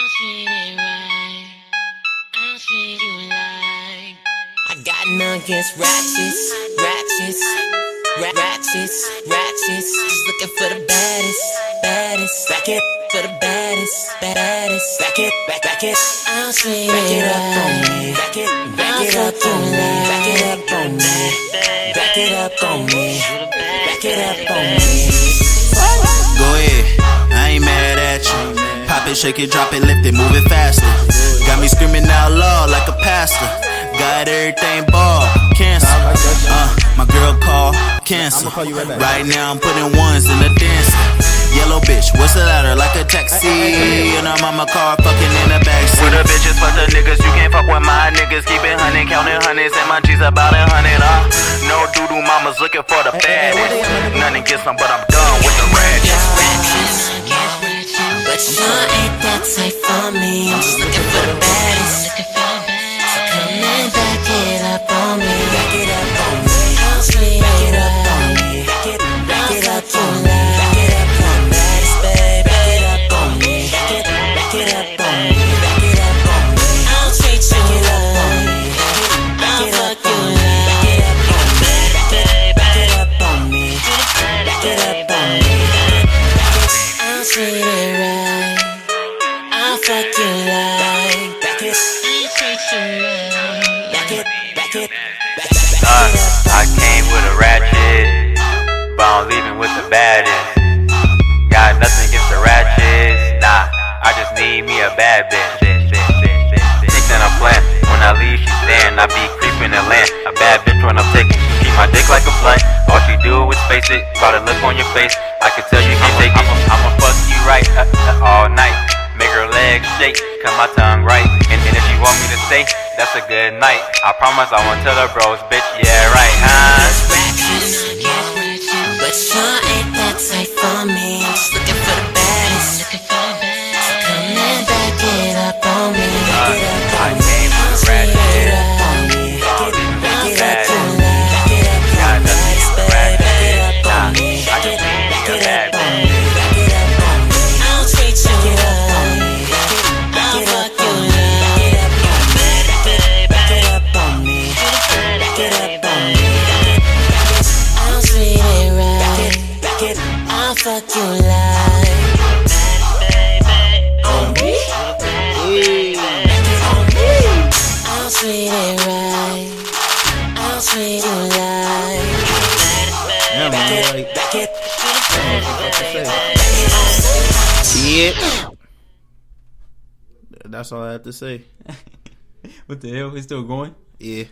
I got none against ratchets. Just looking for the baddest. Back it for the baddest. Back it. I'll treat it right. Back it up on me. Back it up on me. Back it up on me. Back it up on me. Go ahead, I ain't mad at you. Pop it, shake it, drop it, lift it, move it faster. Got me screaming out loud like a pastor. Got everything ball, cancer. My girl called cancer. Right now I'm putting ones in the dancer. Yellow bitch, what's the ladder like a taxi? And I'm on my car, fucking in the backseat. With the bitches, fuck the niggas, you can't fuck with my niggas. Keep it 100, counting hundreds, and my G's about 100. No doo-doo mamas looking for the baddest. Nothing against them, but I'm done with the ratchets. But you ain't that type for me. I'm just looking for the baddest. So come and back it up on me. Back it up on me. I'll treat it right. Back it up on me. Back it up on me. Baddest babe. Back it up on me. Back it up on me. Back it up on me. I'll treat you right. Back it up on me. Back it up on me. Back it up on me. Back it up on me. I'll treat it right. I'll fuck you like. Back it. I came with a ratchet, but I'm leaving with the baddest. Got nothing against the ratchets, nah, I just need me a bad bitch. Chicks in a plan, when I leave she stand, I be creeping the land. A bad bitch when I'm taking, she keep my dick like a blunt. All she do is face it, try to look on your face. I can tell you can't take it, I'ma fuck you right all night. Make her legs shake, cut my tongue right. And if you want me to stay, that's a good night. I promise I won't tell her bros, bitch, yeah right, huh? But you ain't that type for me. I'm just looking for the baddest. So come and back it up on me. Back it up on me. I'll treat it right. Back it up on me. Back it up on me. Baddest babe. Back it up on me. Back it up on me. Back it up on me. I'll treat you right. I'll fuck you right. Back it up on me. Back it up on me. I'll treat it right. I'll fuck you like. On me. I'll treat it right. I'll treat you like. Back it. Yeah. That's all I have to say. What the hell? It's still going? Yeah.